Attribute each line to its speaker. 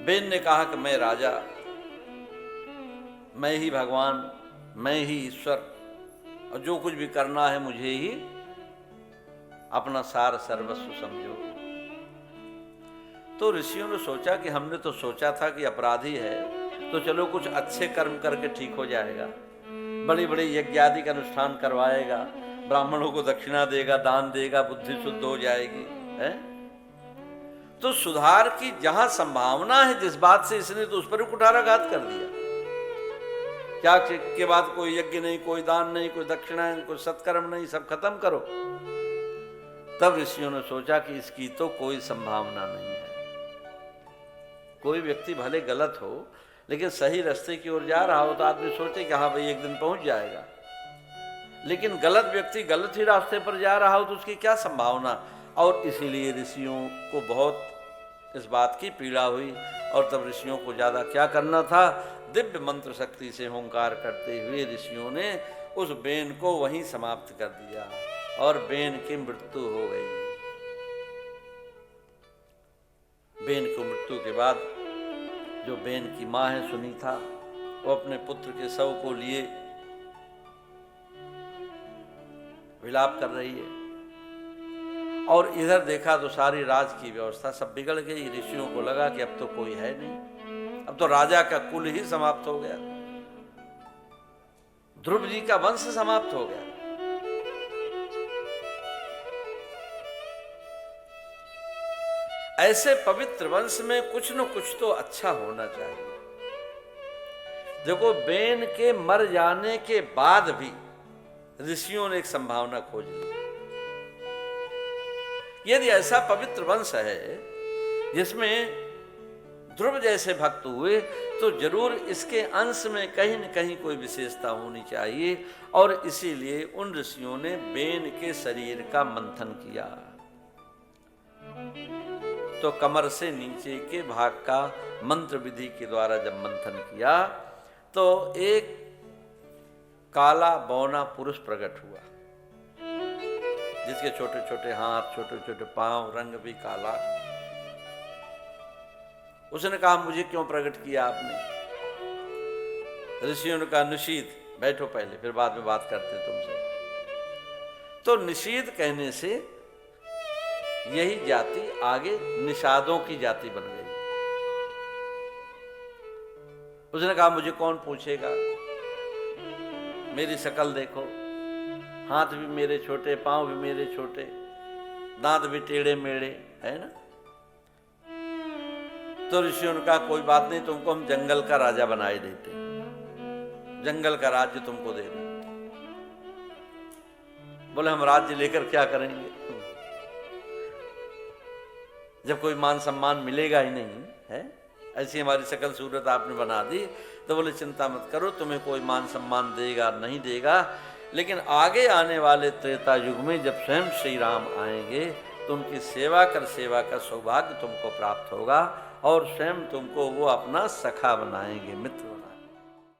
Speaker 1: Ben ने कहा कि मैं राजा, मैं ही भगवान, मैं ही ईश्वर, और जो कुछ भी करना है मुझे ही अपना सार सर्वस्व समझो। तो ऋषियों ने सोचा कि हमने तो सोचा था कि अपराधी है तो चलो कुछ अच्छे कर्म करके ठीक हो जाएगा, बड़ी बड़ी यज्ञ आदि का अनुष्ठान करवाएगा, ब्राह्मणों को दक्षिणा देगा, दान देगा, बुद्धि शुद्ध हो जाएगी है। तो सुधार की जहां संभावना है जिस बात से, इसने तो उस पर कुठाराघात कर दिया। क्या के बाद कोई यज्ञ नहीं, कोई दान नहीं, कोई दक्षिणा नहीं, कोई सत्कर्म नहीं, सब खत्म करो। तब ऋषियों ने सोचा कि इसकी तो कोई संभावना नहीं है। कोई व्यक्ति भले गलत हो लेकिन सही रास्ते की ओर जा रहा हो तो आदमी सोचे कि हाँ भाई एक दिन पहुंच जाएगा, लेकिन गलत व्यक्ति गलत ही रास्ते पर जा रहा हो तो उसकी क्या संभावना। और इसीलिए ऋषियों को बहुत इस बात की पीड़ा हुई, और तब ऋषियों को ज्यादा क्या करना था, दिव्य मंत्र शक्ति से हुंकार करते हुए ऋषियों ने उस बेन को वहीं समाप्त कर दिया और बेन की मृत्यु हो गई। बेन की मृत्यु के बाद जो बेन की मां है सुनीता, वो अपने पुत्र के शव को लिए विलाप कर रही है, और इधर देखा तो सारी राज की व्यवस्था सब बिगड़ गई। ऋषियों को लगा कि अब तो कोई है नहीं, अब तो राजा का कुल ही समाप्त हो गया, ध्रुव जी का वंश समाप्त हो गया। ऐसे पवित्र वंश में कुछ न कुछ तो अच्छा होना चाहिए। देखो, बेन के मर जाने के बाद भी ऋषियों ने एक संभावना खोज ली। यदि ऐसा पवित्र वंश है जिसमें ध्रुव जैसे भक्त हुए तो जरूर इसके अंश में कहीं न कहीं कोई विशेषता होनी चाहिए, और इसीलिए उन ऋषियों ने बेन के शरीर का मंथन किया। तो कमर से नीचे के भाग का मंत्र विधि के द्वारा जब मंथन किया तो एक काला बौना पुरुष प्रकट हुआ, जिसके छोटे छोटे हाथ, छोटे छोटे पांव, रंग भी काला। उसने कहा, मुझे क्यों प्रकट किया आपने? ऋषियों ने कहा, निषीद, बैठो पहले, फिर बाद में बात करते तुमसे। तो निषीद कहने से यही जाति आगे निषादों की जाति बन गई। उसने कहा, मुझे कौन पूछेगा, मेरी शक्ल देखो, हाथ भी मेरे छोटे, पांव भी मेरे छोटे, दांत भी टेढ़े मेढ़े, है ना। तो ऋषियों ने कहा, कोई बात नहीं, तुमको हम जंगल का राजा बनाए देते, जंगल का राज्य तुमको दे दें। बोले, हम राज्य लेकर क्या करेंगे जब कोई मान सम्मान मिलेगा ही नहीं है। ऐसी हमारी शक्ल सूरत आपने बना दी। तो बोले, चिंता मत करो, तुम्हें कोई मान सम्मान देगा नहीं देगा, लेकिन आगे आने वाले त्रेता युग में जब स्वयं श्री राम आएंगे तो उनकी सेवा का सौभाग्य तुमको प्राप्त होगा, और स्वयं तुमको वो अपना सखा बनाएंगे, मित्र